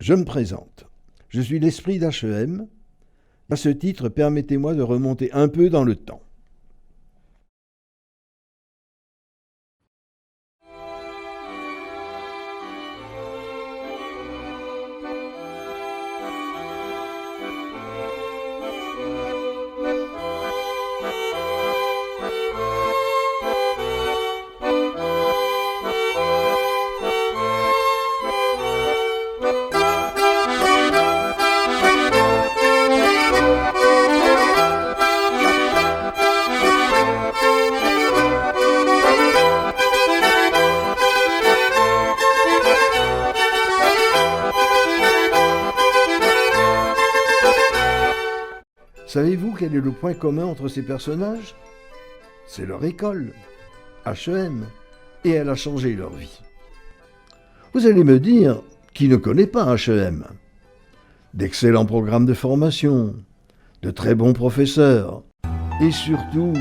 Je me présente. Je suis l'esprit d'H.E.M. À ce titre, permettez-moi de remonter un peu dans le temps. Savez-vous quel est le point commun entre ces personnages? C'est leur école, H.E.M., et elle a changé leur vie. Vous allez me dire, qui ne connaît pas H.E.M.? D'excellents programmes de formation, de très bons professeurs, et surtout...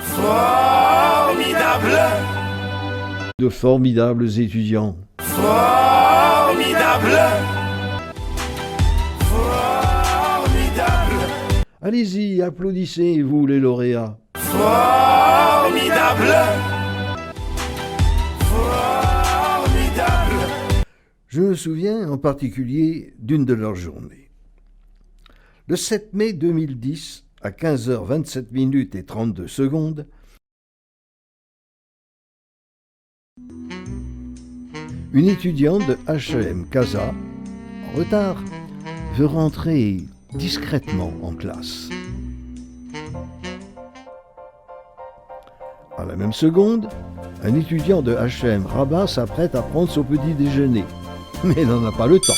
Formidable! De formidables étudiants. Formidable! Allez-y, applaudissez, vous les lauréats. Formidable! Formidable! Je me souviens en particulier d'une de leurs journées. Le 7 mai 2010, à 15h27 et 32 secondes, une étudiante de H.E.M. Casa, en retard, veut rentrer discrètement en classe. À la même seconde, un étudiant de H.E.M. Rabat s'apprête à prendre son petit déjeuner, mais n'en a pas le temps.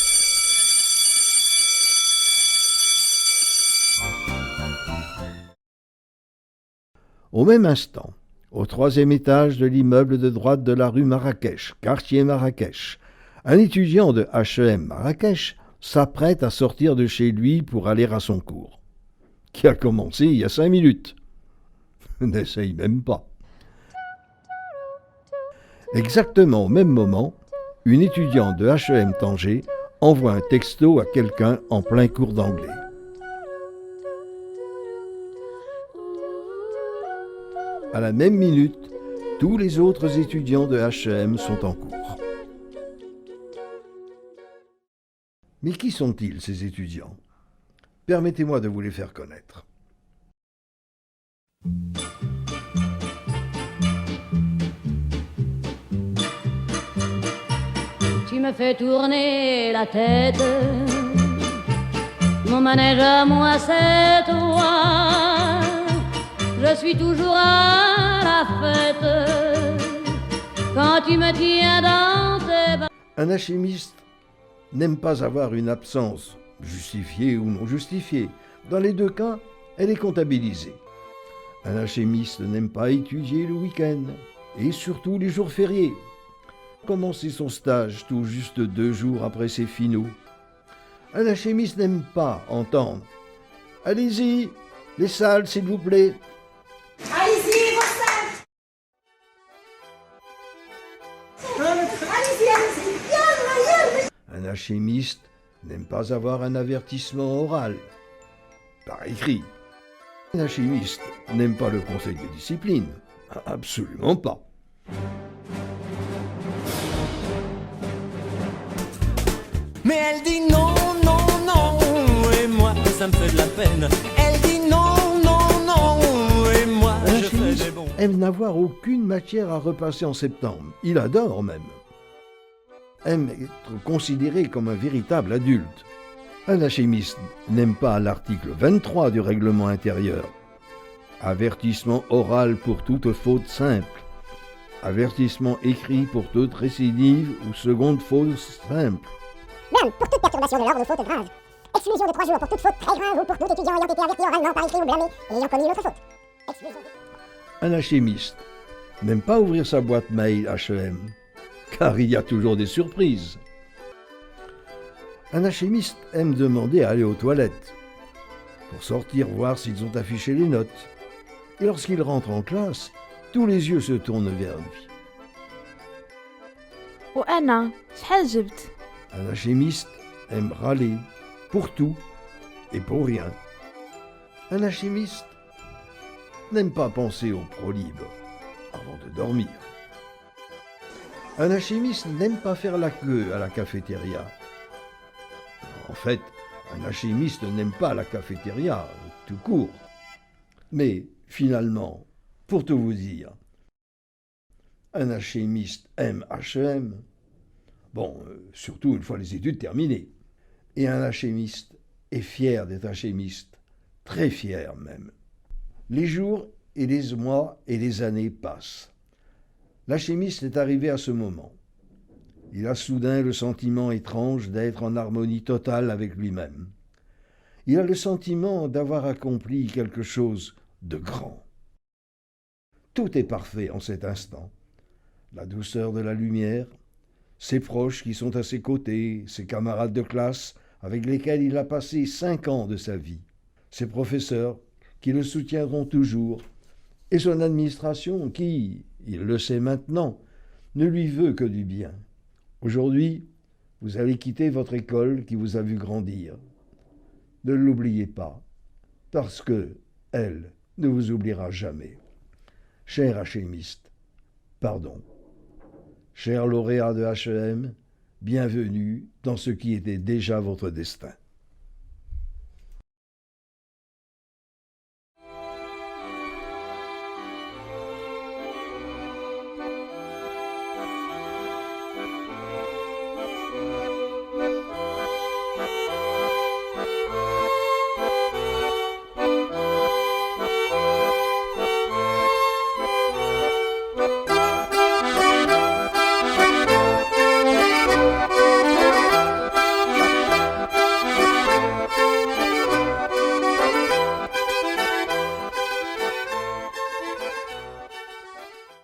Au même instant, au 3e étage de l'immeuble de droite de la rue Marrakech, quartier Marrakech, un étudiant de H.E.M. Marrakech s'apprête à sortir de chez lui pour aller à son cours, qui a commencé il y a 5 minutes. N'essaye même pas. Exactement au même moment, une étudiante de H.E.M. Tanger envoie un texto à quelqu'un en plein cours d'anglais. À la même minute, tous les autres étudiants de H.E.M. sont en cours. Mais qui sont-ils, ces étudiants? Permettez-moi de vous les faire connaître. Tu me fais tourner la tête, mon manège à moi c'est toi. Je suis toujours à la fête quand tu me tiens dans tes bras. Un alchimiste n'aime pas avoir une absence, justifiée ou non justifiée. Dans les deux cas, elle est comptabilisée. Un alchimiste n'aime pas étudier le week-end, et surtout les jours fériés. Commencer son stage tout juste 2 jours après ses finaux. Un alchimiste n'aime pas entendre « Allez-y, les salles, s'il vous plaît !» Allez-y, vos salles! Allez-y, allez-y! Un alchimiste n'aime pas avoir un avertissement oral, par écrit. Un alchimiste n'aime pas le conseil de discipline, absolument pas. Mais elle dit non, non, non, et moi ça me fait de la peine. Elle dit non, non, non, et moi Un je fais alchimiste des bons. aime n'avoir aucune matière à repasser en septembre. Il adore même. Aime être considéré comme un véritable adulte. Un alchimiste n'aime pas l'article 23 du règlement intérieur. Avertissement oral pour toute faute simple. Avertissement écrit pour toute récidive ou seconde faute simple. Même pour toute perturbation de l'ordre ou faute grave. Exclusion de 3 jours pour toute faute très grave ou pour tout étudiant ayant été averti oralement par écrit ou blâmé et ayant commis une autre faute. Exclusion de... Un alchimiste n'aime pas ouvrir sa boîte mail H.E.M. car il y a toujours des surprises. Un alchimiste aime demander à aller aux toilettes pour sortir voir s'ils ont affiché les notes. Et lorsqu'il rentre en classe, tous les yeux se tournent vers lui. وأنا شحال جبت؟ Un alchimiste aime râler pour tout et pour rien. Un alchimiste n'aime pas penser au prolibe avant de dormir. Un alchimiste n'aime pas faire la queue à la cafétéria. En fait, un alchimiste n'aime pas la cafétéria, tout court. Mais, finalement, pour tout vous dire, un alchimiste aime H&M. Bon, surtout une fois les études terminées. Et un alchimiste est fier d'être alchimiste, très fier même. Les jours et les mois et les années passent. L'alchimiste est arrivé à ce moment. Il a soudain le sentiment étrange d'être en harmonie totale avec lui-même. Il a le sentiment d'avoir accompli quelque chose de grand. Tout est parfait en cet instant. La douceur de la lumière, ses proches qui sont à ses côtés, ses camarades de classe avec lesquels il a passé 5 ans de sa vie, ses professeurs qui le soutiendront toujours, et son administration qui, il le sait maintenant, ne lui veut que du bien. Aujourd'hui, vous allez quitter votre école qui vous a vu grandir. Ne l'oubliez pas, parce que elle ne vous oubliera jamais. Cher alchimiste, pardon. Cher lauréat de H&M, bienvenue dans ce qui était déjà votre destin.